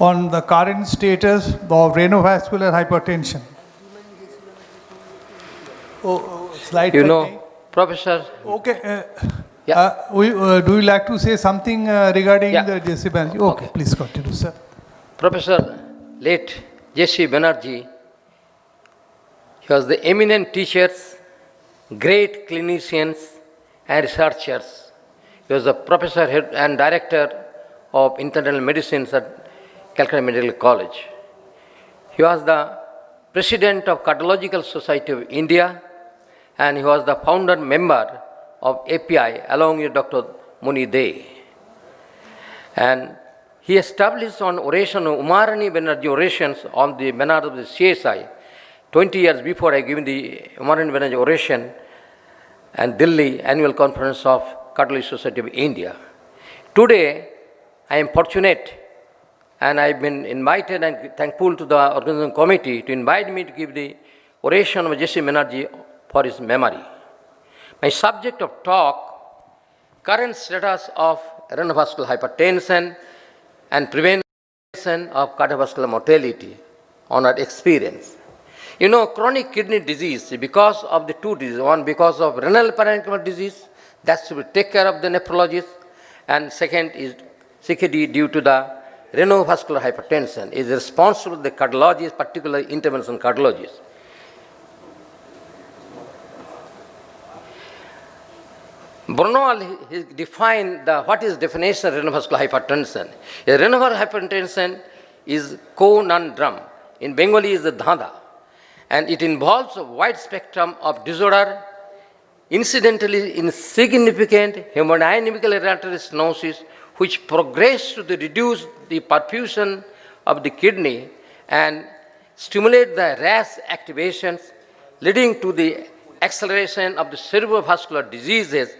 on the current status of renovascular hypertension. Slide You 20. know, Professor. Okay. Yeah. Do you like to say something regarding Yeah. the J.C. Banerjee? Okay, Okay. please continue, sir. Professor late J.C. Banerjee, he was the eminent teachers, great clinicians and researchers. He was the professor head and director of internal medicine at Calcutta Medical College. He was the president of Cardiological Society of India, and he was the founder member of API along with Dr. Muni Dey. And he established on oration of Umarani Banerjee orations on the banner of the CSI 20 years before I given the Umarani Banerjee oration and Delhi annual conference of Cardiology Society of India. Today, I am fortunate and I've been invited and thankful to the organizing committee to invite me to give the oration of J.C. Banerjee for his memory. My subject of talk, current status of renovascular hypertension and prevention of cardiovascular mortality on our experience. You know, chronic kidney disease, because of the two diseases, one because of renal parenchymal disease, that should take care of the nephrologist, and second is CKD due to the renovascular hypertension, is responsible the cardiologist, particularly intervention cardiologist. Bernal defined what is definition of renovascular hypertension. A renovascular hypertension is conundrum. In Bengali is the dhanda. And it involves a wide spectrum of disorder, incidentally insignificant hemodynamical artery stenosis, which progress to reduce the perfusion of the kidney and stimulate the RAS activations, leading to the acceleration of the cerebrovascular diseases,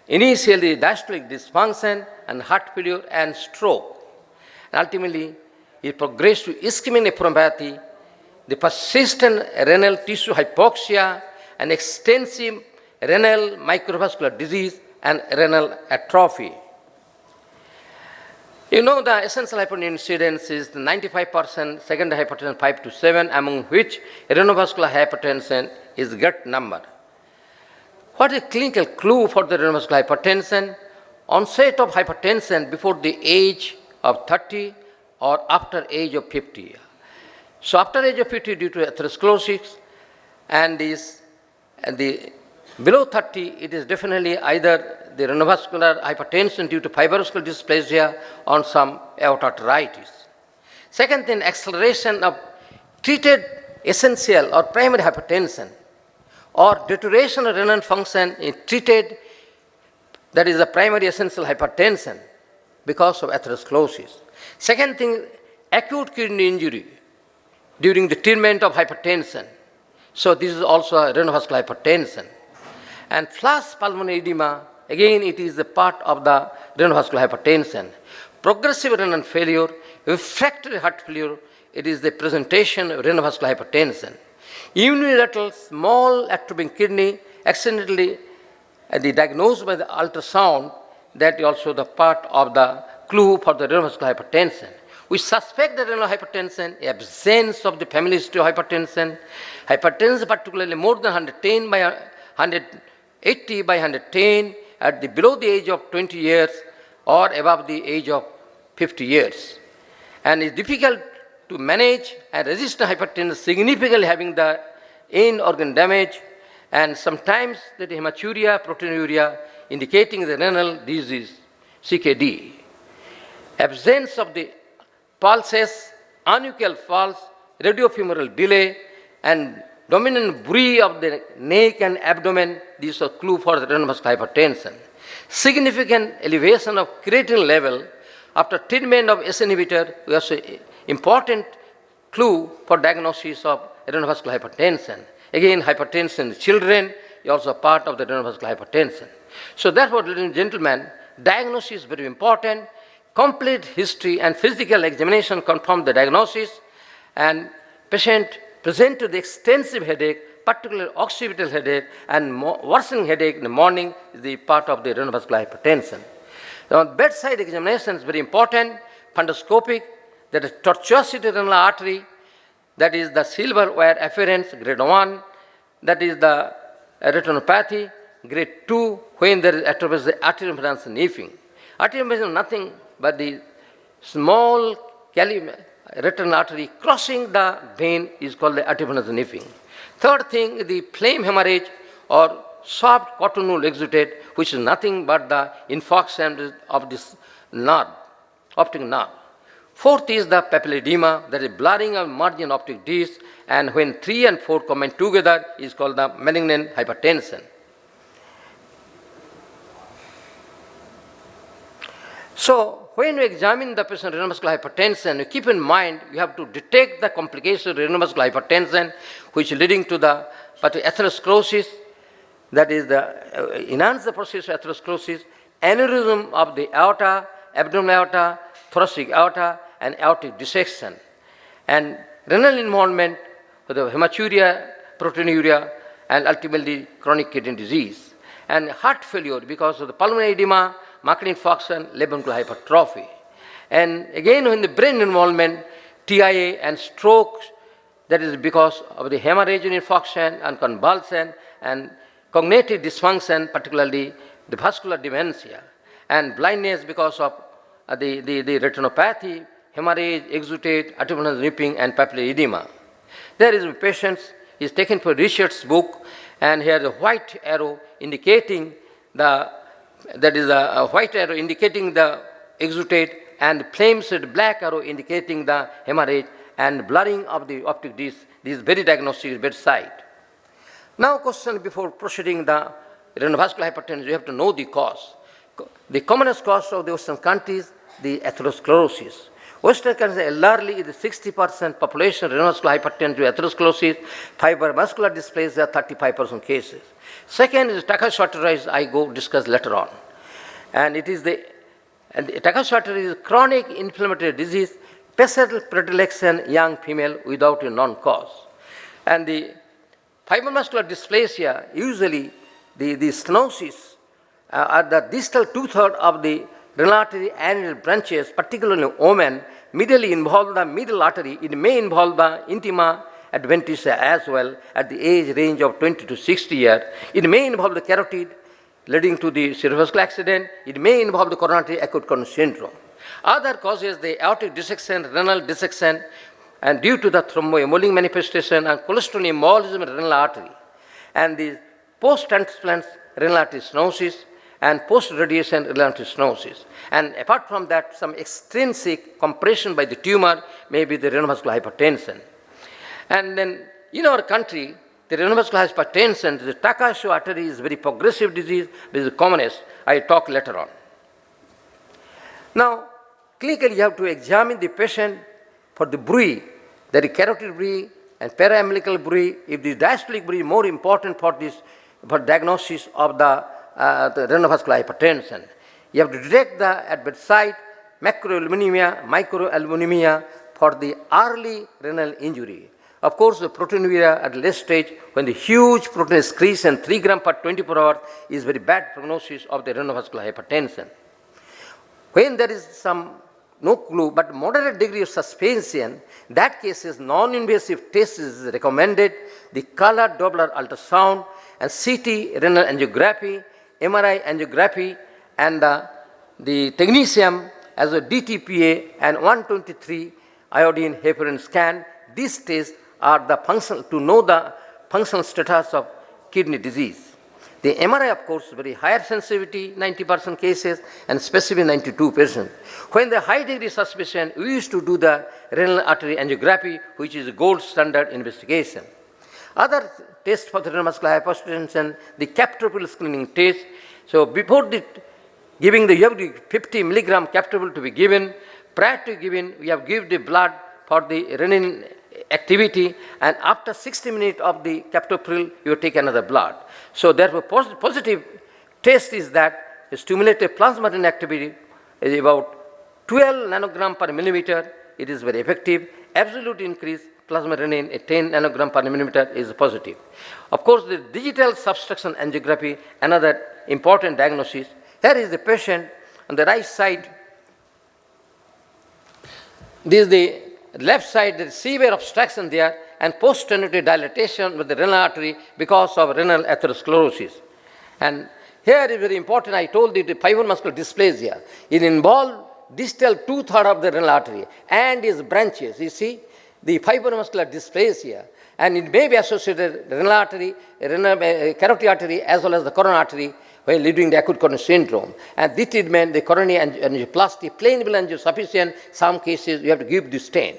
initially diastolic dysfunction and heart failure and stroke. And ultimately, it progressed to ischemic nephropathy, the persistent renal tissue hypoxia, and extensive renal microvascular disease and renal atrophy. You know, the essential hypertension incidence is 95%, secondary hypertension 5 to 7, among which renovascular hypertension is great number. What is clinical clue for the renovascular hypertension? Onset of hypertension before the age of 30 or after age of 50. So after age of 50 due to atherosclerosis and below 30, it is definitely either the renovascular hypertension due to fibromuscular dysplasia or some aortic. Second thing, acceleration of treated essential or primary hypertension or deterioration of renal function in treated, that is the primary essential hypertension because of atherosclerosis. Second thing, acute kidney injury during the treatment of hypertension. So this is also a renovascular hypertension. And flash pulmonary edema, again it is a part of the renovascular hypertension. Progressive renal failure, refractory heart failure, it is the presentation of renovascular hypertension. Unilateral small atrophic kidney, accidentally diagnosed by the ultrasound, that is also the part of the clue for the renovascular hypertension. We suspect the renal hypertension, absence of the family history of hypertension, hypertension particularly more than 110 by 180 by 110 at the below the age of 20 years or above the age of 50 years. And it's difficult to manage and resist hypertension, significantly having the end organ damage and sometimes the hematuria, proteinuria, indicating the renal disease, CKD. Absence of the pulses, unequal pulse, radiofemoral delay, and dominant buoy of the neck and abdomen, these are clue for the renovascular hypertension. Significant elevation of creatinine level after treatment of S inhibitor, we have an important clue for diagnosis of renovascular hypertension. Again, hypertension in children is also part of the renovascular hypertension. So therefore, ladies and gentlemen, diagnosis is very important. Complete history and physical examination confirm the diagnosis, and patient present with extensive headache, particularly occipital headache, and worsening headache in the morning is the part of the renovascular hypertension. Now, bedside examination is very important. Fundoscopic, that is tortuosity renal artery, that is the silver wire afference, grade 1, that is the retinopathy, grade 2, when there is atrophy, the arterial impedance sniffing. Arterial impedance is nothing but the small retinal artery crossing the vein is called the arterial impedance sniffing. Third thing, the flame hemorrhage or soft cotton wool exudate, which is nothing but the infarction of this nerve, optic nerve. Fourth is the papilledema, that is blurring of margin optic disc, and when 3 and 4 combine together is called the malignant hypertension. So, when you examine the patient with renovascular hypertension, you keep in mind you have to detect the complication of renovascular hypertension, which is leading to the atherosclerosis, that is the enhance the process of atherosclerosis, aneurysm of the aorta, abdominal aorta, thoracic aorta, and aortic dissection, and renal involvement with the hematuria, proteinuria, and ultimately chronic kidney disease, and heart failure because of the pulmonary edema, myocardial infarction, left ventricular hypertrophy. And again, when the brain involvement, TIA and stroke, that is because of the hemorrhage infarction and convulsion and cognitive dysfunction, particularly the vascular dementia, and blindness because of the retinopathy, hemorrhage, exudate, arterial nipping, and papillary edema. There is a patient, he is taken for research book, and here the white arrow indicating the, that is a white arrow indicating the exudate, and flames with black arrow indicating the hemorrhage, and blurring of the optic disc. This is very diagnostic bedside. Now question before proceeding the renovascular hypertension, you have to know the cause. The commonest cause of the Western countries, the atherosclerosis. Western countries largely is 60% population renovascular hypertension with atherosclerosis, fibromuscular dysplasia 35% cases. Second is Takahashi arteries, I go discuss later on. And it is the Takahashi arteries is chronic inflammatory disease, patient predilection young female without a known cause. And the fibromuscular dysplasia, usually the stenosis at the distal two-thirds of the renal artery and branches, particularly women, medially involve the middle artery. It may involve the intima adventitia as well at the age range of 20 to 60 years. It may involve the carotid leading to the cerebrovascular accident. It may involve the coronary acute coronary syndrome. Other causes, the aortic dissection, renal dissection, and due to the thromboembolism manifestation and cholesterol embolism in renal artery, and the post-transplant renal artery stenosis, and post-radiation renal artery stenosis. And apart from that, some extrinsic compression by the tumor may be the renovascular hypertension. And then in our country, the renovascular hypertension, the Takahashi artery is very progressive disease, which is the commonest. I talk later on. Now, clinically, you have to examine the patient for the bruit, that is carotid bruit and paraumbilical bruit. If the diastolic bruit is more important for this, for diagnosis of the renovascular hypertension. You have to detect at bedside macroalbuminemia, microalbuminemia for the early renal injury. Of course, the proteinuria at late stage, when the huge protein excretion 3 grams per 24 hours is very bad prognosis of the renovascular hypertension. When there is no clue, but moderate degree of suspension, that case is non-invasive test is recommended, the color Doppler ultrasound and CT renal angiography, MRI angiography, and the technetium as a DTPA and 123 iodine heparin scan. These tests are the function to know the functional status of kidney disease. The MRI, of course, very higher sensitivity, 90% cases, and specific 92%. When the high degree suspicion, we used to do the renal artery angiography, which is a gold standard investigation. Other tests for the renovascular hypertension, the captopril screening test. So before giving you have the 50 milligram captopril to be given. Prior to giving, we have given the blood for the renin activity, and after 60 minutes of the captopril, you take another blood. So therefore, positive test is that the stimulated plasma renin activity is about 12 nanogram per millimeter. It is very effective. Absolute increase plasma renin at 10 nanogram per millimeter is positive. Of course, the digital subtraction angiography, another important diagnosis. Here is the patient on the right side. This is the left side, there is severe obstruction there and post-stenotic dilatation with the renal artery because of renal atherosclerosis. And here is very important, I told you the fibromuscular dysplasia. It involves distal two-thirds of the renal artery and its branches. You see, the fibromuscular dysplasia, and it may be associated with renal artery, carotid artery, as well as the coronary artery, while leading to acute coronary syndrome. And this treatment, the coronary angioplasty, plain will angiosufficient, some cases you have to give this stent.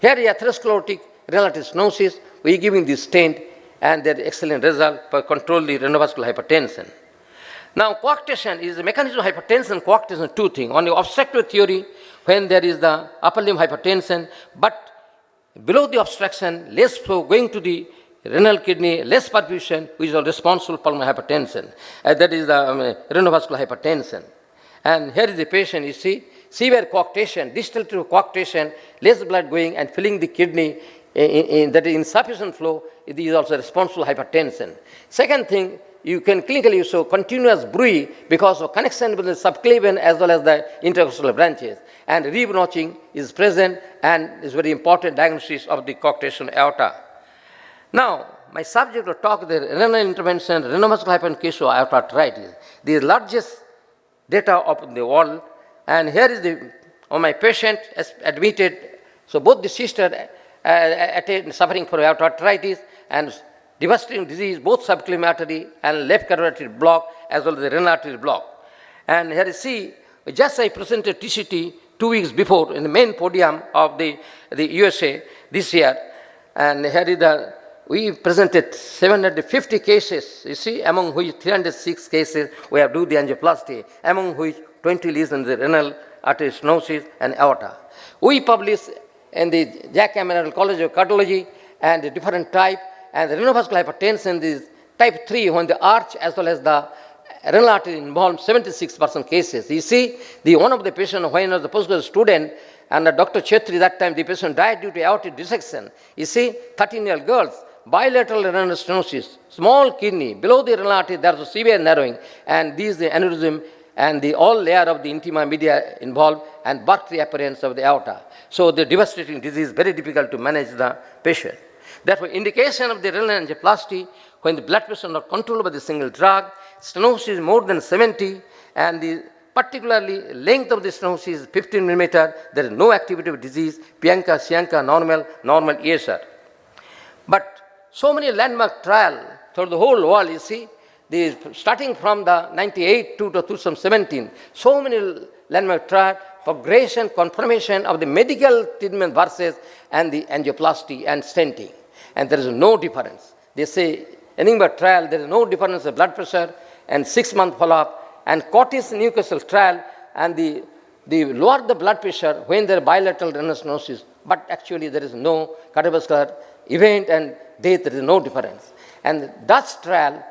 Here is atherosclerotic renal artery stenosis, we are giving this stent, and there is excellent result for control the renovascular hypertension. Now, coarctation is the mechanism of hypertension. Coarctation, two things. On the obstructive theory, when there is the upper limb hypertension, but below the obstruction, less flow going to the renal kidney, less perfusion, which is responsible for pulmonary hypertension. That is the renovascular hypertension. And here is the patient, you see, severe coarctation, distal to coarctation, less blood going and filling the kidney, that is insufficient flow, it is also responsible for hypertension. Second thing, you can clinically show continuous bruit because of connection with the subclavian as well as the intercostal branches. And rib notching is present and is very important diagnosis of the coarctation aorta. Now, my subject will talk the renal intervention, renovascular hypertension aorta arteritis, the largest data of the world. And here is the my patient admitted. So both the sister suffering from aorta arteritis and devastating disease, both subclavian artery and left carotid block as well as the renal artery block. And here you see, just I presented TCT 2 weeks before in the main podium of the USA this year. And here is we presented 750 cases, you see, among which 306 cases we have do the angioplasty, among which 20 lesions the renal artery stenosis and aorta. We published in the Jack Memorial College of Cardiology and the different type, and the renovascular hypertension is type 3 when the arch as well as the renal artery involved 76% cases. You see, one of the patients when I was a postgraduate student, and Dr. Chetri that time, the patient died due to aortic dissection. You see, 13-year-old girls, bilateral renal stenosis, small kidney, below the renal artery there is a severe narrowing, and these the aneurysm and the all layer of the intima media involved and birth appearance of the aorta. So the devastating disease is very difficult to manage the patient. Therefore, indication of the renal angioplasty when the blood pressure is not controlled by the single drug, stenosis is more than 70, and the particularly length of the stenosis is 15 millimeter, there is no activity of disease, Pianka, Sianka, normal ESR. But so many landmark trials through the whole world, you see, starting from the 98 to 2017, so many landmark trials, progression, confirmation of the medical treatment versus and the angioplasty and stenting. And there is no difference. They say, enigma trial, there is no difference of blood pressure and 6-month follow-up, and Cortis Newcastle trial, and the lower the blood pressure when there is bilateral renal stenosis, but actually there is no cardiovascular event and death, there is no difference. And Dutch trial,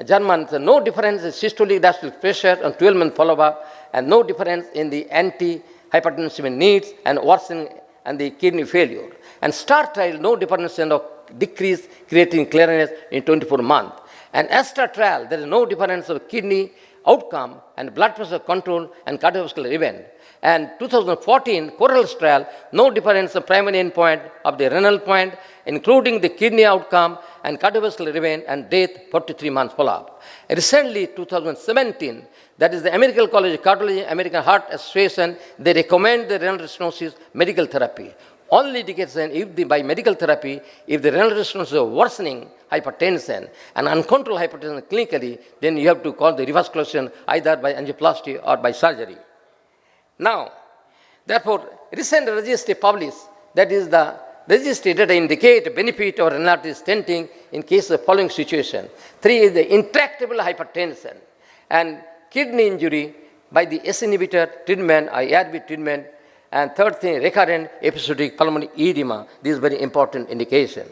German, no difference in systolic diastolic pressure on 12-month follow-up, and no difference in the anti-hypertensive needs and worsening and the kidney failure. And STAR trial, no difference in decreased creatinine clearance in 24 months. And ASTRA trial, there is no difference of kidney outcome and blood pressure control and cardiovascular event. And 2014 Corals trial, no difference of primary endpoint of the renal point, including the kidney outcome and cardiovascular event and death 43 months follow-up. Recently, 2017, that is the American College of Cardiology, American Heart Association, they recommend the renal stenosis medical therapy. Only indication if by medical therapy, if the renal stenosis is worsening hypertension and uncontrolled hypertension clinically, then you have to call the revascularization either by angioplasty or by surgery. Now, therefore, recent registry published, that is the registry data indicate benefit of renal artery stenting in case of the following situation. 3 is the intractable hypertension and kidney injury by the S inhibitor treatment or ARB treatment, and third thing, recurrent episodic pulmonary edema. This is very important indication.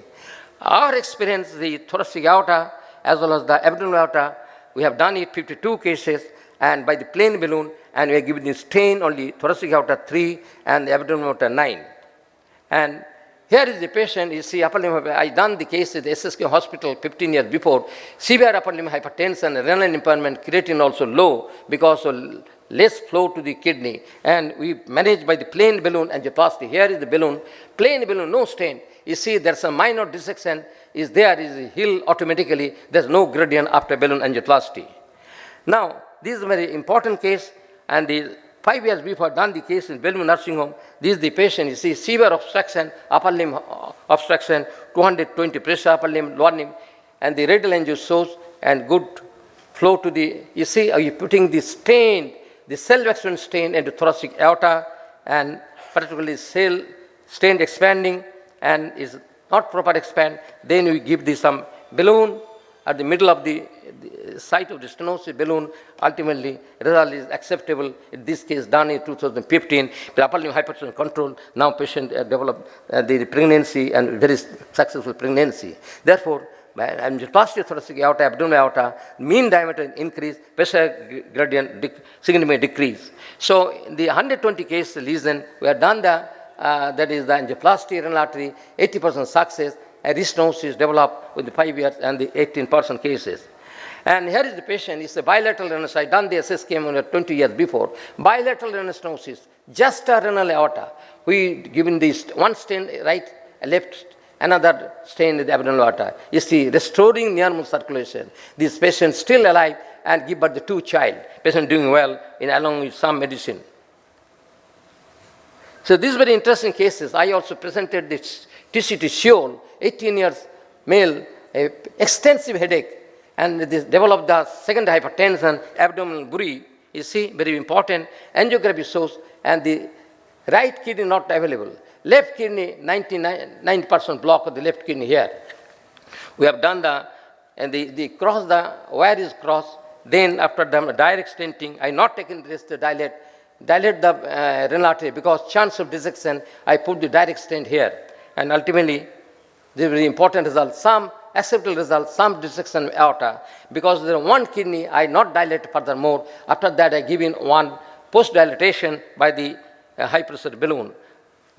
Our experience, the thoracic aorta as well as the abdominal aorta, we have done it 52 cases, and by the plain balloon, and we are giving the stain only thoracic aorta 3 and the abdominal aorta 9. And here is the patient, you see, upper limb, I done the case at the SSK hospital 15 years before, severe upper limb hypertension, renal impairment, creatinine also low because of less flow to the kidney, and we manage by the plain balloon angioplasty. Here is the balloon, plain balloon, no stent. You see there's a minor dissection is there, is healed automatically. There's no gradient after balloon angioplasty. Now, this is a very important case, and the 5 years before done the case in Bellevue nursing home. This is the patient, you see severe obstruction, upper limb obstruction, 220 pressure upper limb, lower limb, and the radial angio shows and good flow to the, you see, are you putting the stain, the cell-vaccine stain into thoracic aorta, and particularly cell stain expanding and is not proper expand. Then we give this some balloon at the middle of the site of the stenosis balloon. Ultimately, result is acceptable. In this case, done in 2015, the upper limb hypertension control. Now patient developed the pregnancy and very successful pregnancy. Therefore, angioplasty thoracic aorta, abdominal aorta, mean diameter increase, pressure gradient significantly decrease. So in the 120 case lesion, we have done the, that is the angioplasty renal artery, 80% success, and restenosis developed with the 5 years and the 18% cases. And here is the patient, it's a bilateral renal stenosis. I done the SSKM 20 years before. Bilateral renal stenosis, just a renal aorta. We given this one stent right, left, another stent in the abdominal aorta. You see, restoring normal circulation. This patient still alive and give birth to 2 child. Patient doing well in along with some medicine. So these very interesting cases. I also presented this TCT Seoul, 18 years male, extensive headache, and this developed the secondary hypertension, abdominal bruit. You see, very important. Angiography shows, and the right kidney not available. Left kidney, 99% block of the left kidney here. We have done the, and the cross, the wire is crossed. Then after the direct stenting, I not taken risk to dilate the renal artery because chance of dissection, I put the direct stent here. And ultimately, this is very important result. Some acceptable result, some dissection aorta. Because there one kidney, I not dilate furthermore. After that, I give in one post-dilatation by the high pressure balloon.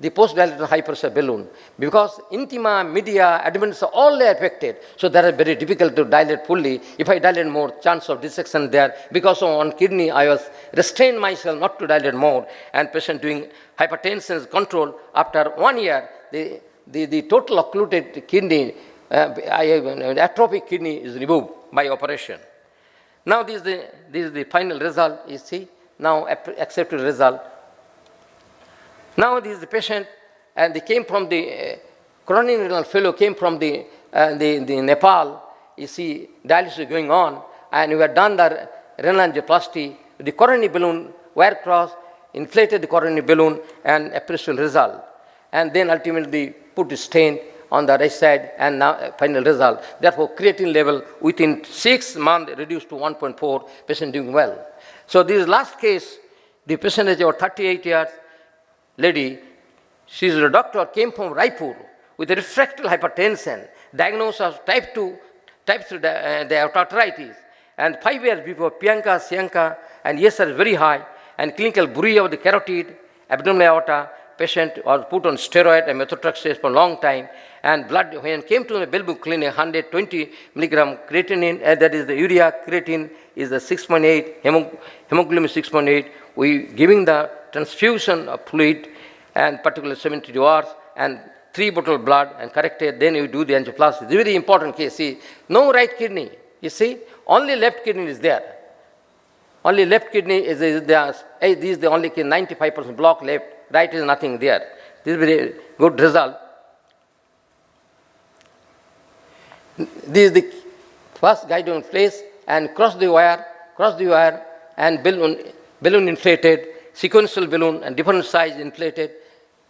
The post-dilated high pressure balloon. Because intima, media, admins are all affected. So that is very difficult to dilate fully. If I dilate more, chance of dissection there. Because of one kidney, I was restrained myself not to dilate more. And patient doing hypertension is controlled. After 1 year, the total occluded kidney, atrophic kidney is removed by operation. Now this is the final result, you see. Now accepted result. Now this is the patient, and they came from the coronary renal failure, came from the Nepal. You see, dialysis going on, and we had done the renal angioplasty. The coronary balloon wire cross, inflated the coronary balloon, and appreciable result. And then ultimately put the stent on the right side, and now final result. Therefore, creatine level within 6 months reduced to 1.4, patient doing well. So this last case, the patient is about 38 years, lady, she's a doctor, came from Raipur with a refractory hypertension, diagnosed as type 2, type 3 the arteritis. And 5 years before, Pianka, Sianka, and ESR is very high, and clinical bruit of the carotid, abdominal aorta. Patient was put on steroid and methotrexate for a long time, and blood, when came to the Bellevue clinic, 120 milligram creatinine, that is the urea creatine is the 6.8, hemoglobin 6.8. We giving the transfusion of fluid, and particularly 72 hours, and 3 bottle blood, and corrected, then you do the angioplasty. It's a very important case. See, no right kidney, you see, only left kidney is there. Only left kidney is there. This is the only kidney, 95% block left. Right is nothing there. This is very good result. This is the first guidance place, and cross the wire, and balloon inflated, sequential balloon and different size inflated.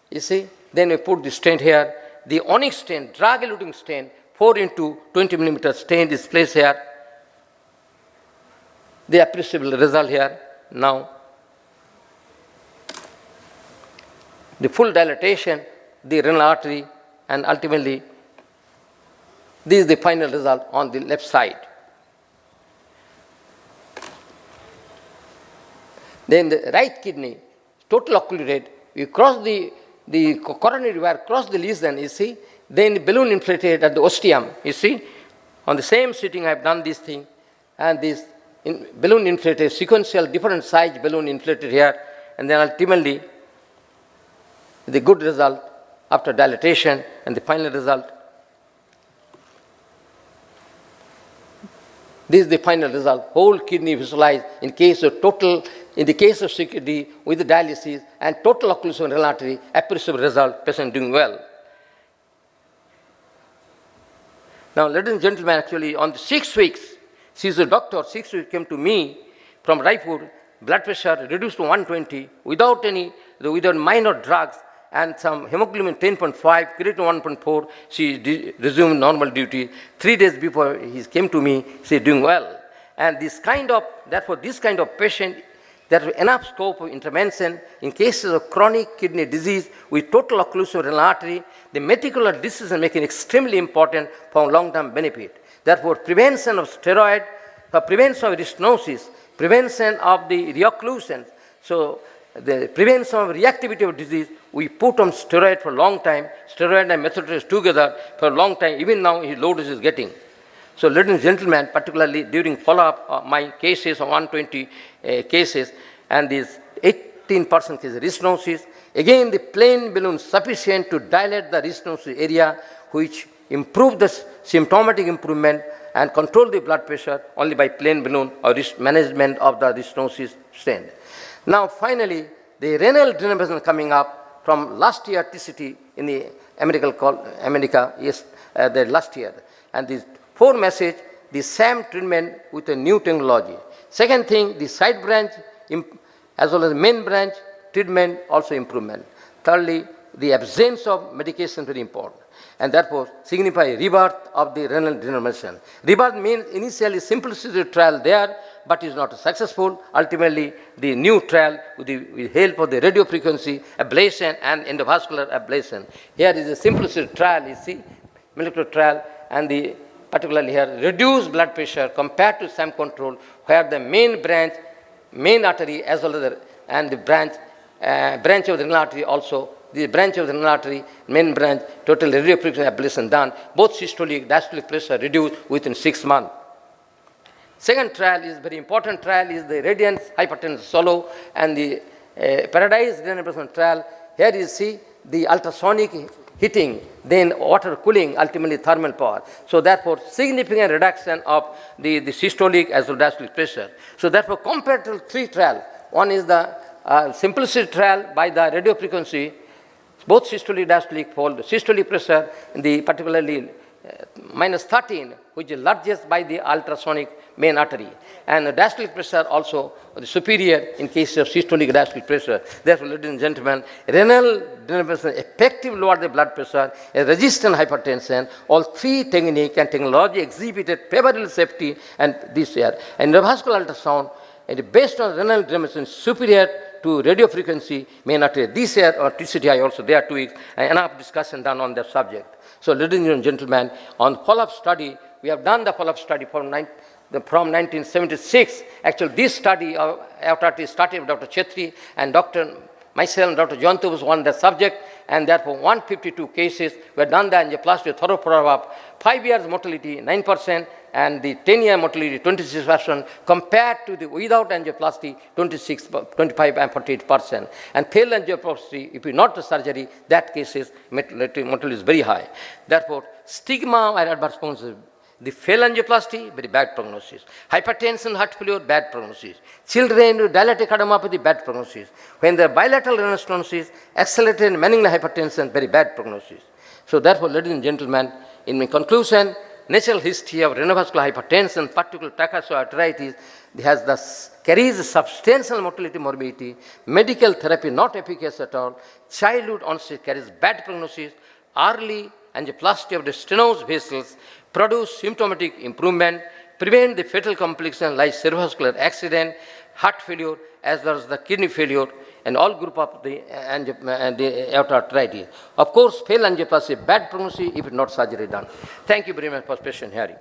You see, then we put the stent here. The onyx stent, drug-eluting stent, 4 into 20 millimeter stent is placed here. The appreciable result here now. The full dilatation, the renal artery, and ultimately, this is the final result on the left side. Then the right kidney, total occluded, you cross the coronary wire, cross the lesion, you see, then the balloon inflated at the ostium, you see. On the same sitting, I have done this thing, and this balloon inflated, sequential different size balloon inflated here, and then ultimately the good result after dilatation, and the final result. This is the final result, whole kidney visualized in case of total, in the case of CKD with the dialysis and total occlusion renal artery, appreciable result, patient doing well. Now, ladies and gentlemen, actually on the 6 weeks, she's a doctor, 6 weeks came to me from Raipur, blood pressure reduced to 120 without minor drugs and some hemoglobin 10.5, creatinine 1.4, she resumed normal duty. 3 days before he came to me, she is doing well. And this kind of, therefore this kind of patient, there is enough scope of intervention in cases of chronic kidney disease with total occlusion of renal artery. The meticulous decision making extremely important for long-term benefit. Therefore, prevention of steroid, prevention of stenosis, prevention of the reocclusion. So, the prevention of reactivity of disease, we put on steroid for a long time, steroid and methotrexate together for a long time, even now his low dose is getting. So, ladies and gentlemen, particularly during follow-up of my cases of 120 cases and these 18% cases restenosis, again the plain balloon sufficient to dilate the restenosis area, which improve the symptomatic improvement and control the blood pressure only by plain balloon or management of the restenosis stent. Now, finally, the renal denervation coming up from last year TCT in the America, yes, the last year. And these 4 message, the same treatment with a new technology. Second thing, the side branch as well as the main branch treatment also improvement. Thirdly, the absence of medication very important, and therefore signify rebirth of the renal denervation. Rebirth means initially simplicity trial there, but is not successful. Ultimately, the new trial with the help of the radiofrequency ablation and endovascular ablation. Here is a simplicity trial, you see, molecular trial, and the particularly here reduced blood pressure compared to SAM control, where the main branch, main artery as well as the branch of the renal artery also. The branch of the renal artery, main branch, total radiofrequency ablation done, both systolic, diastolic pressure reduced within 6 months. Second trial is very important trial is the Radiance Hypertension Solo and the Paradise Renovascular trial. Here you see the ultrasonic heating, then water cooling, ultimately thermal power. So therefore, significant reduction of the systolic as well as diastolic pressure. So therefore, compared to 3 trials, one is the simplicity trial by the radiofrequency, both systolic diastolic for the systolic pressure, the particularly minus 13, which is largest by the ultrasonic main artery, and the diastolic pressure also the superior in case of systolic diastolic pressure. Therefore, ladies and gentlemen, renal denervation effectively lower the blood pressure, a resistant hypertension, all 3 technique and technology exhibited favorable safety and this year. And Renovascular ultrasound, and based on renal denervation superior to radiofrequency main artery. This year or TCTI also there 2 weeks, and enough discussion done on that subject. So, ladies and gentlemen, on follow-up study, we have done the follow-up study from 1976. Actually, this study of aorta started with Dr. Chetri and myself and Dr. Jantu was on the subject, and therefore 152 cases were done the angioplasty thorough follow-up, 5 years mortality 9%, and the 10-year mortality 26% compared to the without angioplasty 25 and 48%. And failed angioplasty, if you not the surgery, that cases mortality is very high. Therefore, stigma or adverse prognosis. The failed angioplasty, very bad prognosis. Hypertension, heart failure, bad prognosis. Children with dilated cardiomyopathy, bad prognosis. When the bilateral renal stenosis, accelerated meningeal hypertension, very bad prognosis. So therefore, ladies and gentlemen, in my conclusion, natural history of renovascular hypertension, particularly arteritis, carries substantial mortality morbidity, medical therapy not efficacious at all, childhood onset carries bad prognosis, early angioplasty of the stenosed vessels produce symptomatic improvement, prevent the fatal complication like cerebrovascular accident, heart failure, as well as the kidney failure, and all group of the arteritis. Of course, failed angioplasty, bad prognosis if not surgery done. Thank you very much for patient hearing.